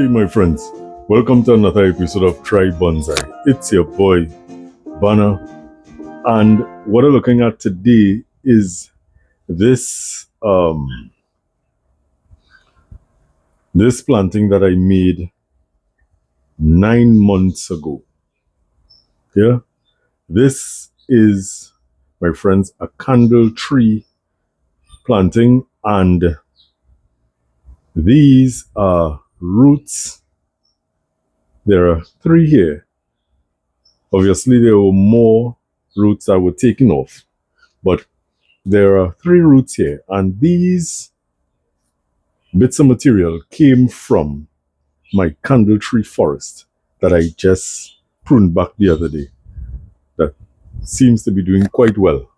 Hey, my friends, welcome to another episode of Try Bonsai. It's your boy, Bana, and what I'm looking at today is this this planting that I made 9 months ago. Yeah, this is, my friends, a candle tree planting, and these are roots. There are three here. Obviously, there were more roots that were taken off, but there are three roots here, and these bits of material came from my candle tree forest that I just pruned back the other day. That seems to be doing quite well.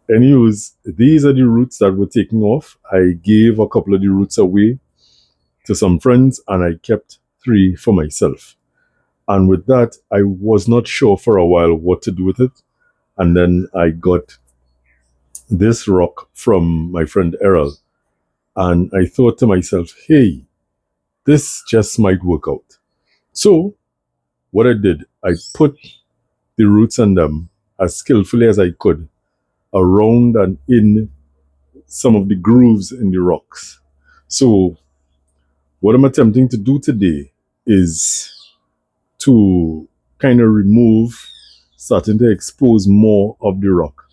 Anyways, these are the roots that were taken off. I gave a couple of the roots away to some friends, and I kept three for myself. And with that, I was not sure for a while what to do with it. And then I got this rock from my friend Errol. And I thought to myself, hey, this just might work out. So what I did, I put the roots on them as skillfully as I could around and in some of the grooves in the rocks. So what I'm attempting to do today is to kind of starting to expose more of the rock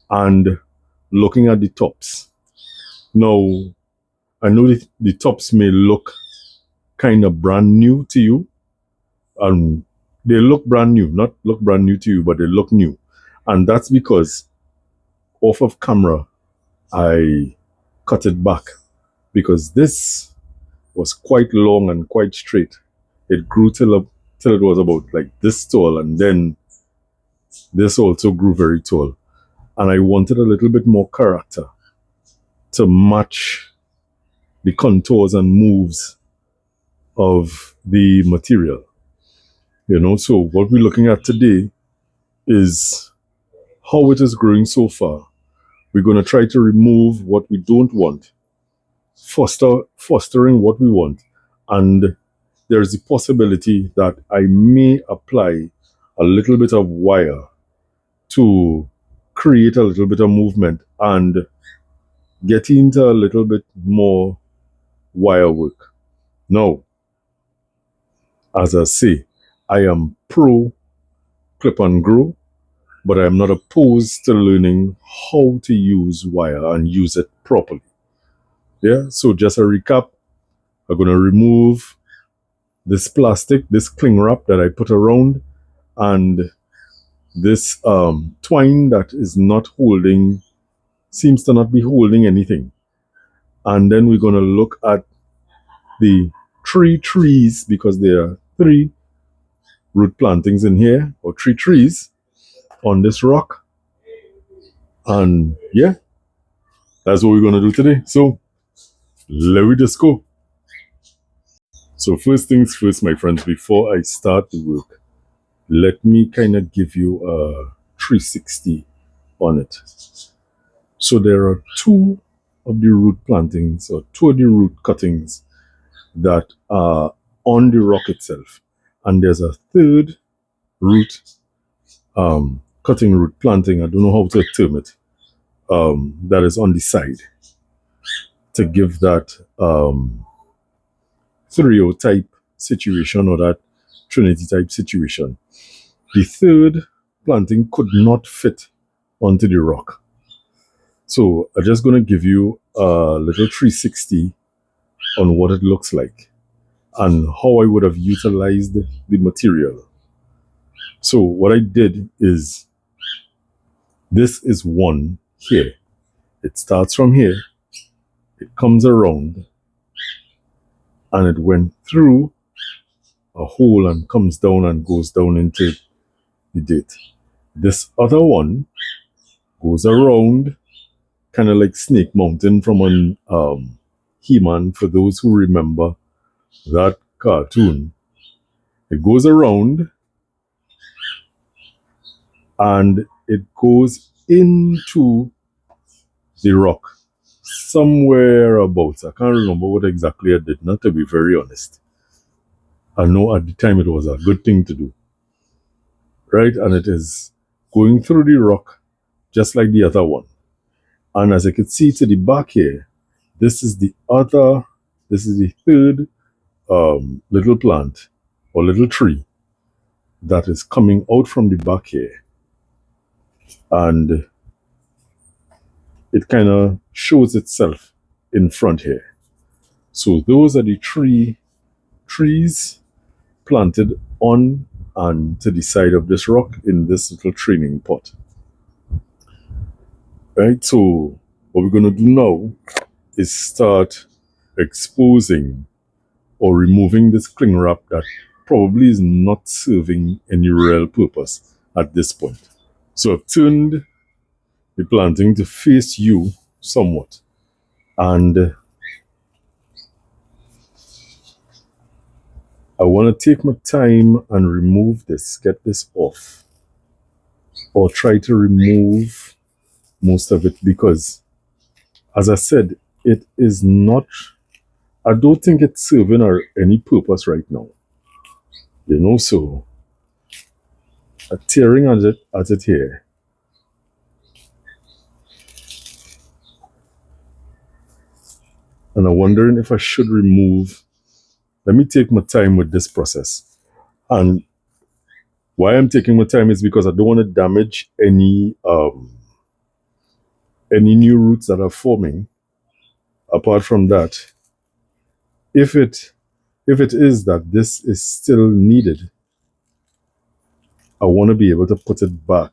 and looking at the tops. Now, I know the tops may look kind of brand new to you. They look brand new, not look brand new to you, but they look new. And that's because off of camera, I cut it back because this was quite long and quite straight. It grew till it was about like this tall, and then this also grew very tall. And I wanted a little bit more character to match the contours and moves of the material. So what we're looking at today is how it is growing so far. We're going to try to remove what we don't want, fostering what we want. And there's the possibility that I may apply a little bit of wire to create a little bit of movement and get into a little bit more wire work. Now, as I say, I am pro clip and grow, but I am not opposed to learning how to use wire and use it properly. Yeah, so just a recap, I'm going to remove this plastic, this cling wrap that I put around, and this twine that is not holding, seems to not be holding anything. And then we're going to look at the three trees, because there are three root plantings in here, or three trees on this rock. And yeah, that's what we're going to do today. So let me just go. So first things first, my friends, before I start the work, let me kind of give you a 360 on it. So there are two of the root plantings, or two of the root cuttings that are on the rock itself. And there's a third root, cutting root planting, I don't know how to term it, that is on the side to give that trio type situation, or that trinity type situation. The third planting could not fit onto the rock. So I'm just going to give you a little 360 on what it looks like and how I would have utilized the material. So what I did is, this is one here. It starts from here, it comes around, and it went through a hole and comes down and goes down into the dirt. This other one goes around, kind of like Snake Mountain from on He-Man, for those who remember that cartoon. It goes around and it goes into the rock. somewhere about, I can't remember what exactly I did, not to be very honest. I know at the time it was a good thing to do, right? And it is going through the rock just like the other one. And as I could see to the back here, this is the third little plant or little tree that is coming out from the back here. And it kind of shows itself in front here. So those are the trees planted on and to the side of this rock in this little training pot. Right, so what we're going to do now is start exposing or removing this cling wrap that probably is not serving any real purpose at this point. So I've turned the planting to face you somewhat, and I want to take my time and remove this, get this off, or try to remove most of it, because as I said, it is not, I don't think it's serving any purpose right now. You know, so I'm tearing at it here. And I'm wondering if I should remove. Let me take my time with this process. And why I'm taking my time is because I don't want to damage any new roots that are forming. Apart from that, if it is that this is still needed, I want to be able to put it back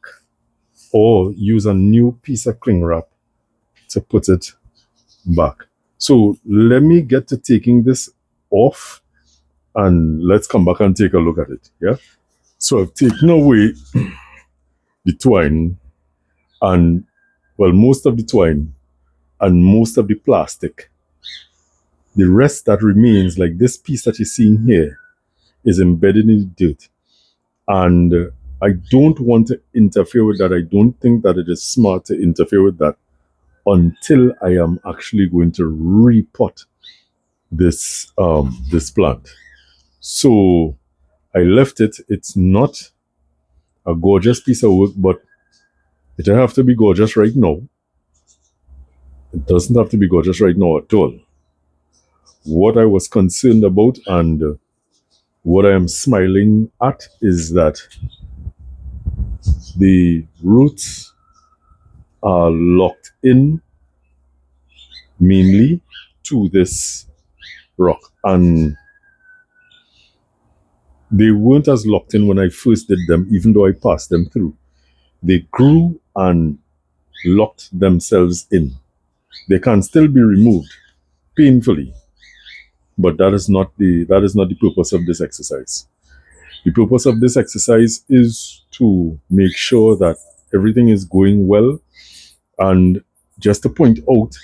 or use a new piece of cling wrap to put it back. So let me get to taking this off and let's come back and take a look at it. Yeah. So I've taken away the twine and, well, most of the twine and most of the plastic. The rest that remains, like this piece that you're seeing here, is embedded in the dirt. And I don't want to interfere with that. I don't think that it is smart to interfere with that until I am actually going to repot this plant. So I left it. It's not a gorgeous piece of work, but it doesn't have to be gorgeous right now. It doesn't have to be gorgeous right now at all. What I was concerned about and what I am smiling at is that the roots are locked in mainly to this rock, and they weren't as locked in when I first did them, even though I passed them through. They grew and locked themselves in. They can still be removed painfully, but that is not the purpose of this exercise. The purpose of this exercise is to make sure that everything is going well, and just to point out,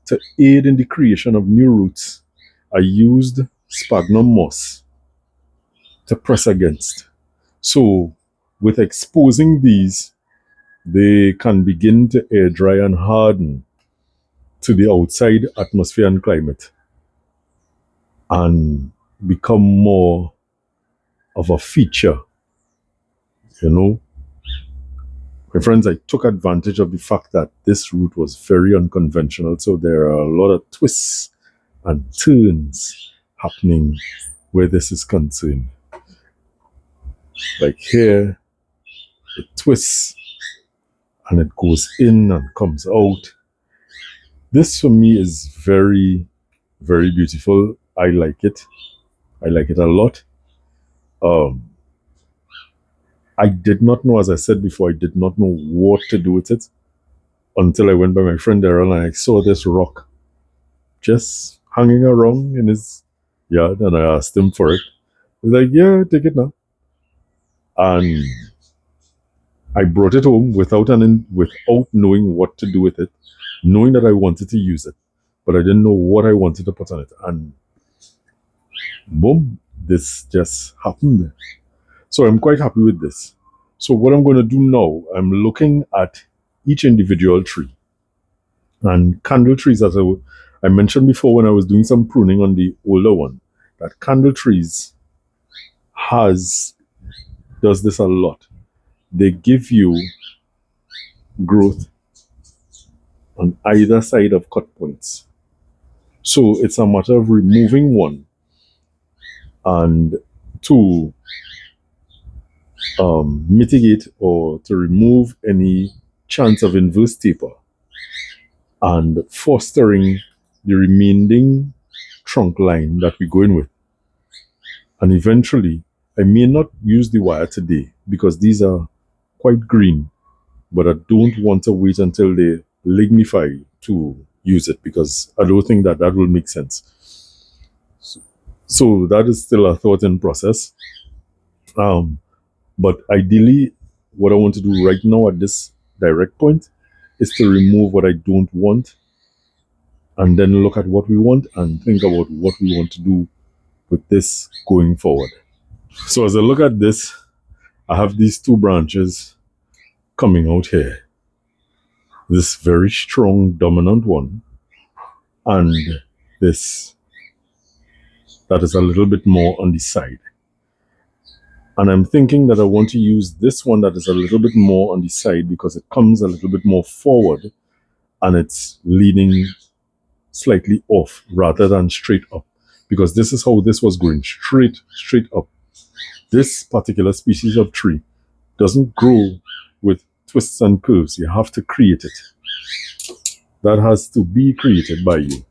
to aid in the creation of new roots, I used sphagnum moss to press against. So with exposing these, they can begin to air dry and harden to the outside atmosphere and climate and become more of a feature. You know, my friends, I took advantage of the fact that this route was very unconventional, so there are a lot of twists and turns happening where this is concerned. Like here, it twists and it goes in and comes out. This for me is very, very beautiful. I like it. I like it a lot. I did not know, as I said before, I did not know what to do with it until I went by my friend Daryl and I saw this rock just hanging around in his yard, and I asked him for it. He's like, yeah, take it now. And I brought it home without knowing what to do with it, knowing that I wanted to use it, but I didn't know what I wanted to put on it. And boom, this just happened. So I'm quite happy with this. So what I'm going to do now, I'm looking at each individual tree And candle trees, as I mentioned before when I was doing some pruning on the older one, that candle trees has does this a lot. They give you growth on either side of cut points. So it's a matter of removing one and to mitigate or to remove any chance of inverse taper and fostering the remaining trunk line that we go in with. And eventually, I may not use the wire today because these are quite green, but I don't want to wait until they lignify to use it because I don't think that that will make sense. So that is still a thought in process. Um, but ideally, what I want to do right now at this direct point is to remove what I don't want and then look at what we want and think about what we want to do with this going forward. So as I look at this, I have these two branches coming out here. This very strong dominant one and this that is a little bit more on the side. And I'm thinking that I want to use this one that is a little bit more on the side because it comes a little bit more forward and it's leaning slightly off rather than straight up. Because this is how this was going, straight up. This particular species of tree doesn't grow with twists and curves. You have to create it. That has to be created by you.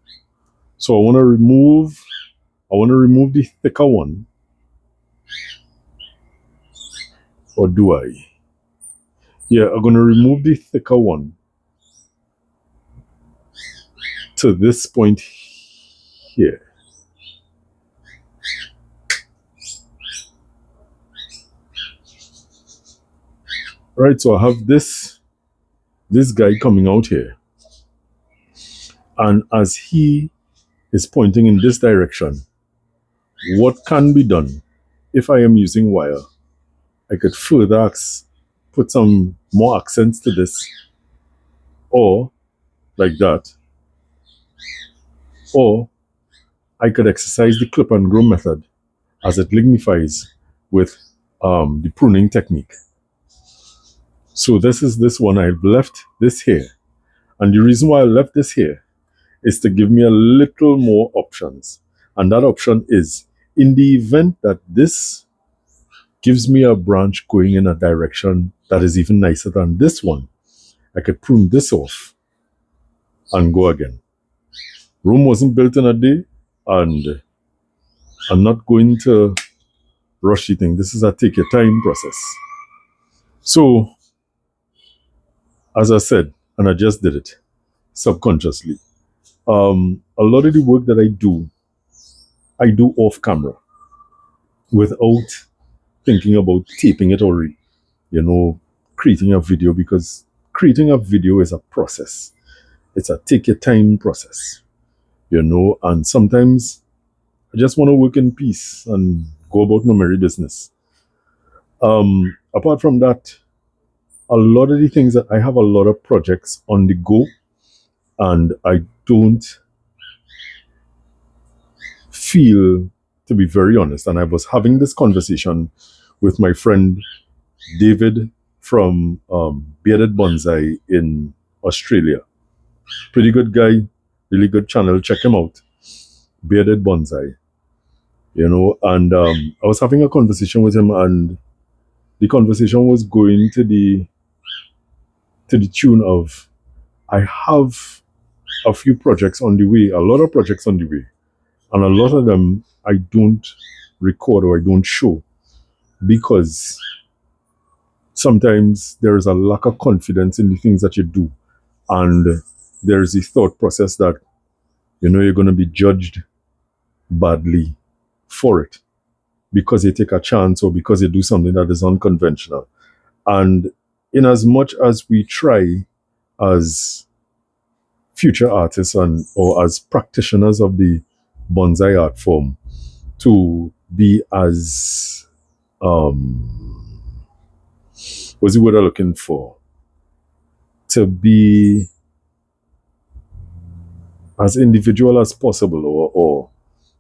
So I want to remove the thicker one. Or do I? Yeah, I'm going to remove the thicker one to this point here. Right, so I have this guy coming out here. And as he is pointing in this direction, what can be done if I am using wire? I could further put some more accents to this, or like that, or I could exercise the clip and grow method as it lignifies with the pruning technique. So this is this one. I've left this here. And the reason why I left this here is to give me a little more options. And that option is in the event that this gives me a branch going in a direction that is even nicer than this one, I could prune this off and go again. Rome wasn't built in a day, and I'm not going to rush the thing. This is a take your time process. So, as I said, and I just did it subconsciously, a lot of the work that I do off camera without thinking about taping it or, creating a video, because creating a video is a process. It's a take your time process, and sometimes I just want to work in peace and go about my merry business. Apart from that, a lot of the things that I have a lot of projects on the go, and I don't feel, to be very honest, and I was having this conversation with my friend David from Bearded Bonsai in Australia. Pretty good guy, really good channel. Check him out. Bearded Bonsai. And I was having a conversation with him, and the conversation was going to the tune of, I have a few projects on the way, a lot of projects on the way, and a lot of them I don't record or I don't show because sometimes there is a lack of confidence in the things that you do, and there's the thought process that you're going to be judged badly for it because you take a chance or because you do something that is unconventional. And in as much as we try as future artists or as practitioners of the bonsai art form to be as what's the word I'm looking for? To be as individual as possible, or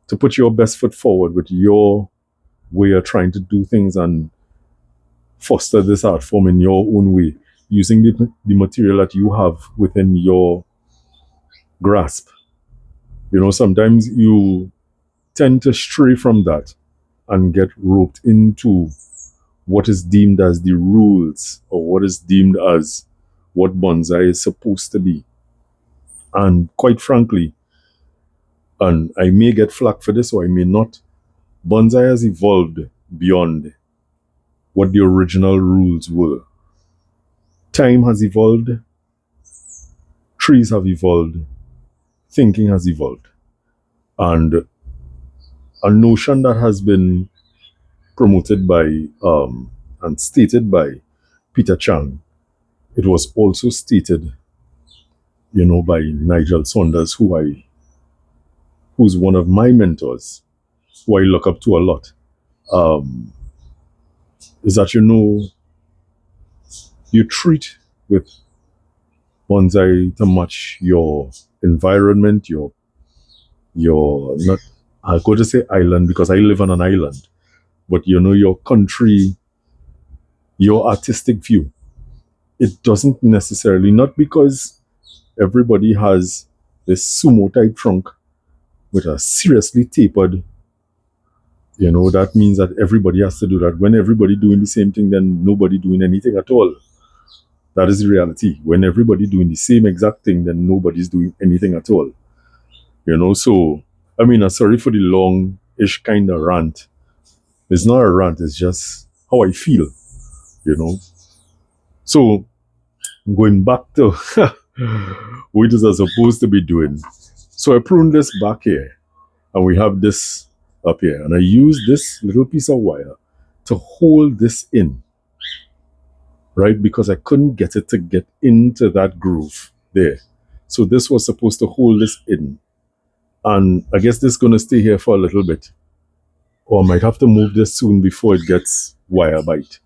to put your best foot forward with your way of trying to do things and foster this art form in your own way, using the material that you have within your grasp. Sometimes you tend to stray from that and get roped into what is deemed as the rules, or what is deemed as what bonsai is supposed to be. And quite frankly, and I may get flack for this or I may not, bonsai has evolved beyond what the original rules were. Time has evolved, trees have evolved, thinking has evolved. And a notion that has been promoted by and stated by Peter Chang, it was also stated, by Nigel Saunders, who's one of my mentors, who I look up to a lot, is that you treat with bonsai to match your environment, your not, I go to say island because I live on an island, but your country, your artistic view. It doesn't necessarily, not because everybody has this sumo type trunk with a seriously tapered, that means that everybody has to do that. When everybody doing the same thing, then nobody doing anything at all. That is the reality. When everybody doing the same exact thing, then nobody's doing anything at all. So, I'm sorry for the long-ish kind of rant. It's not a rant, it's just how I feel, So, going back to what is I supposed to be doing. So I prune this back here, and we have this up here, and I use this little piece of wire to hold this in, right? Because I couldn't get it to get into that groove there. So this was supposed to hold this in. And I guess this is going to stay here for a little bit. Or I might have to move this soon before it gets wire bite.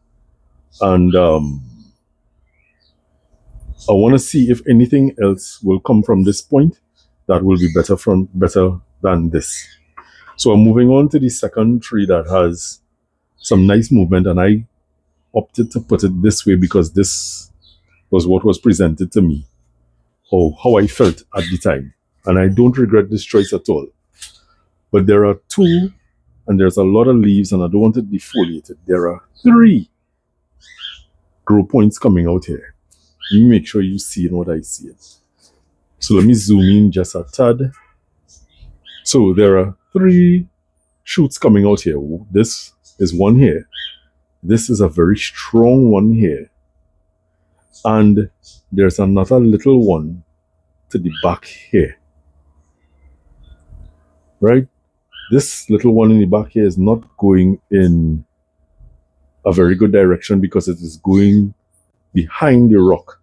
And I want to see if anything else will come from this point that will be better than this. So I'm moving on to the second tree that has some nice movement, and I opted to put it this way because this was what was presented to me, or how I felt at the time. And I don't regret this choice at all. But there are two, and there's a lot of leaves, and I don't want it defoliated. There are 3 grow points coming out here. Let me make sure you see what I see it. So let me zoom in just a tad. So there are 3 shoots coming out here. This is one here. This is a very strong one here. And there's another little one to the back here. Right? This little one in the back here is not going in a very good direction because it is going behind the rock.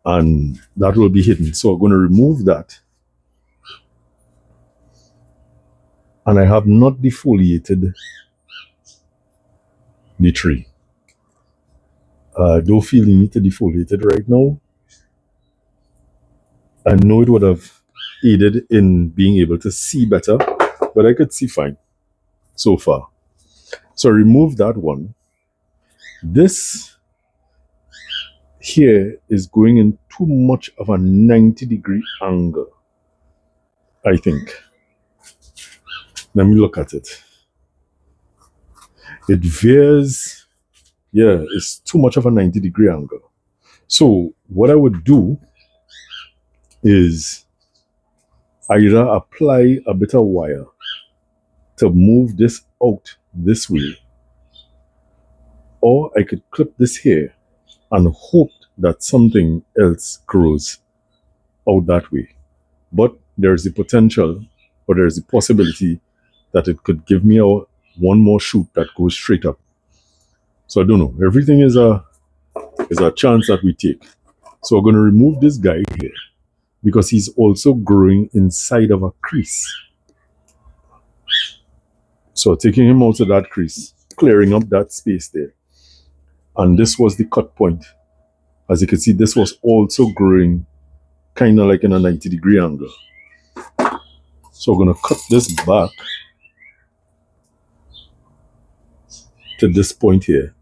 And that will be hidden. So I'm going to remove that. And I have not defoliated the tree. I don't feel the need to defoliate it right now. I know it would have aided in being able to see better, but I could see fine so far. So remove that one. This here is going in too much of a 90-degree angle, I think. Let me look at it. It veers, yeah, it's too much of a 90-degree angle. So what I would do is either apply a bit of wire to move this out this way, or I could clip this here and hope that something else grows out that way. But there's the potential, or there's the possibility that it could give me one more shoot that goes straight up. So I don't know. Everything is a chance that we take. So we're going to remove this guy here because he's also growing inside of a crease. So taking him out of that crease, clearing up that space there. And this was the cut point. As you can see, this was also growing kind of like in a 90-degree angle. So we're going to cut this back to this point here,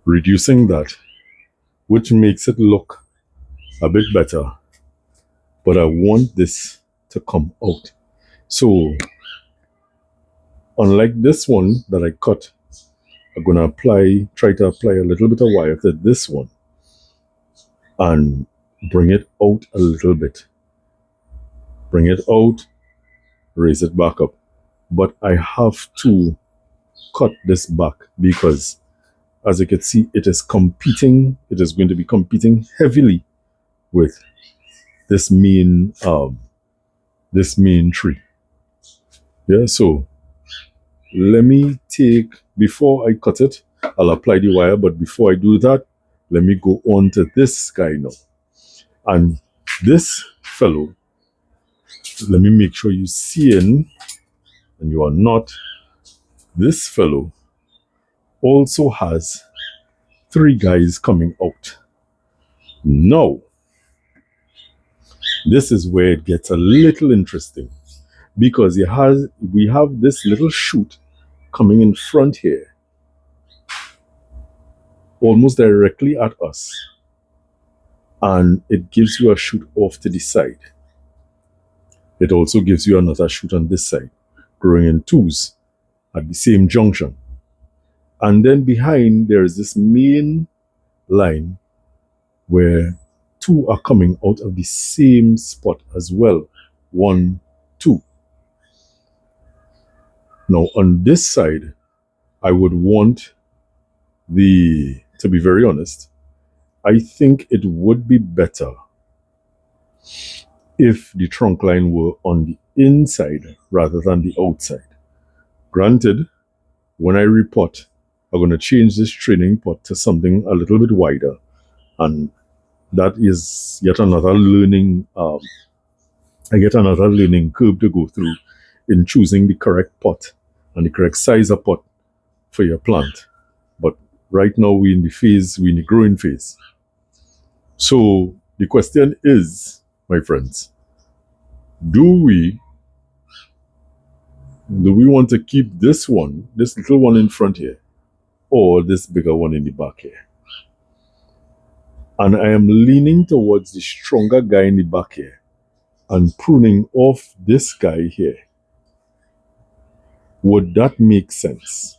reducing that, which makes it look a bit better. But I want this to come out. So unlike this one that I cut, I'm going to try to apply a little bit of wire to this one and bring it out a little bit. Bring it out, raise it back up. But I have to cut this back because, as you can see, it is going to be competing heavily with this main tree. Yeah, so let me before I cut it, I'll apply the wire, but before I do that, let me go on to this guy now. And this fellow, let me make sure you see in, and you are not, this fellow also has 3 guys coming out. Now, this is where it gets a little interesting, because we have this little shoot coming in front here, almost directly at us, and it gives you a shoot off to the side. It also gives you another shoot on this side, growing in 2s at the same junction. And then behind there is this main line where 2 are coming out of the same spot as well. 1, 2. Now on this side, I would want to be very honest, I think it would be better if the trunk line were on the inside rather than the outside. Granted, when I repot, I'm going to change this training pot to something a little bit wider, and that is yet another learning curve to go through in choosing the correct pot and the correct size of pot for your plant. But right now we're in the growing phase. So the question is, my friends, do we want to keep this little one in front here, or this bigger one in the back here? And I am leaning towards the stronger guy in the back here and pruning off this guy here. Would that make sense?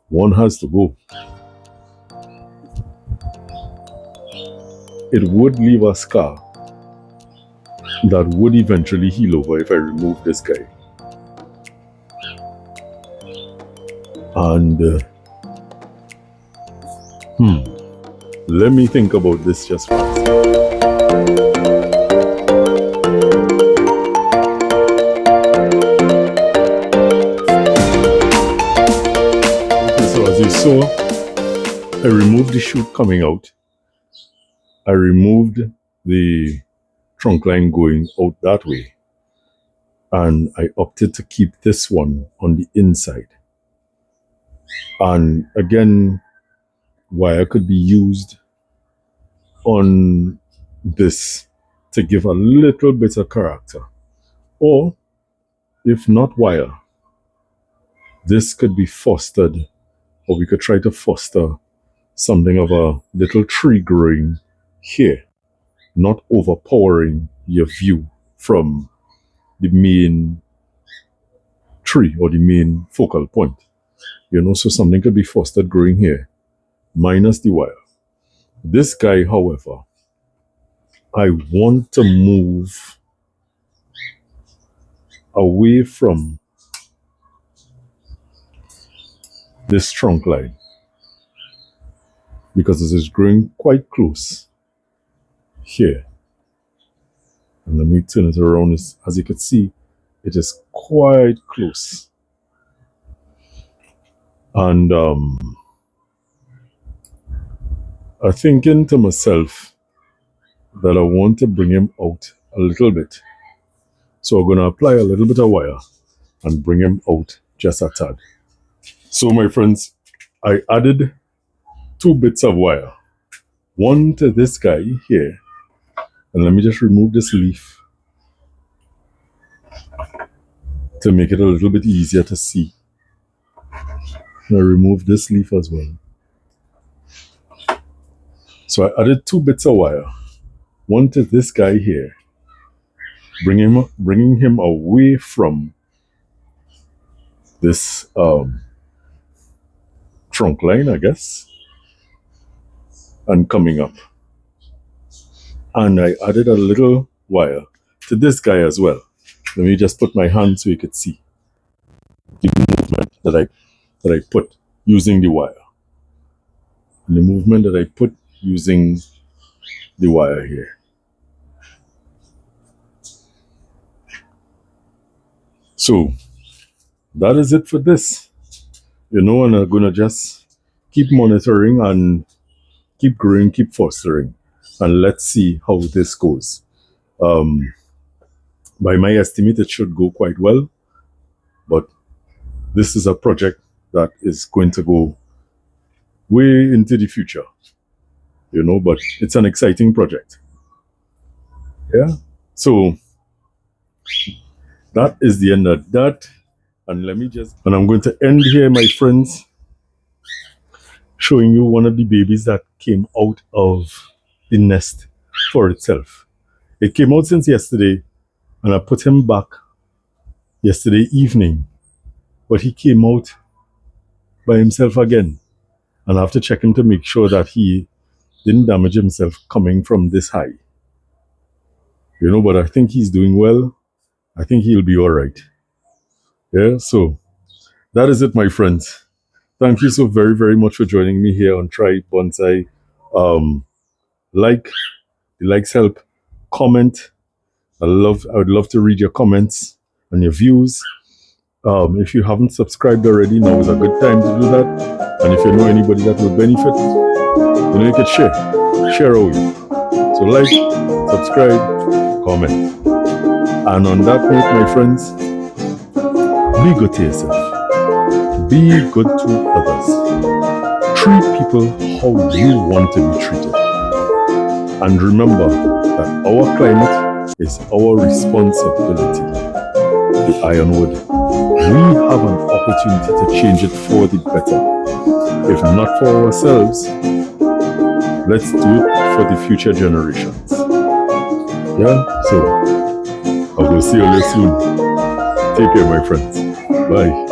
One has to go. It would leave a scar that would eventually heal over if I remove this guy. And let me think about this just fast. Okay, so as you saw, I removed the shoot coming out. I removed the trunk line going out that way, and I opted to keep this one on the inside. And again, wire could be used on this to give a little bit of character, or if not wire, this could be fostered, or we could try to foster something of a little tree growing here, not overpowering your view from the main tree or the main focal point. So something could be fostered growing here, minus the wire. This guy, however, I want to move away from this trunk line, because this is growing quite close here. And let me turn it around. As you can see, it is quite close. And I'm thinking to myself that I want to bring him out a little bit. So I'm going to apply a little bit of wire and bring him out just a tad. So my friends, I added two bits of wire. One to this guy here. And let me just remove this leaf to make it a little bit easier to see. And I remove this leaf as well. So I added two bits of wire. One to this guy here, bringing him away from this trunk line, I guess, and coming up. And I added a little wire to this guy as well. Let me just put my hand so you could see the movement that I put using the wire. And the movement that I put using the wire here. So that is it for this. And I'm gonna just keep monitoring and keep growing, keep fostering, and let's see how this goes. By my estimate, it should go quite well, but this is a project that is going to go way into the future, but it's an exciting project. Yeah. So that is the end of that. And I'm going to end here, my friends, showing you one of the babies that came out of the nest for itself. It came out since yesterday, and I put him back yesterday evening, but he came out by himself again. And I have to check him to make sure that he didn't damage himself coming from this high. But I think he's doing well. I think he'll be all right. Yeah, so that is it, my friends. Thank you so very, very much for joining me here on Try Bonsai. The likes help. Comment. I would love to read your comments and your views. If you haven't subscribed already, now is a good time to do that. And if you know anybody that will benefit, you could share away. So like, subscribe, comment. And on that note, my friends, be good to yourself. Be good to others. Treat people how you want to be treated. And remember that our climate is our responsibility. The ironwood. We have an opportunity to change it for the better. If not for ourselves, let's do it for the future generations. Yeah, so I will see you all soon. Take care, my friends. Bye.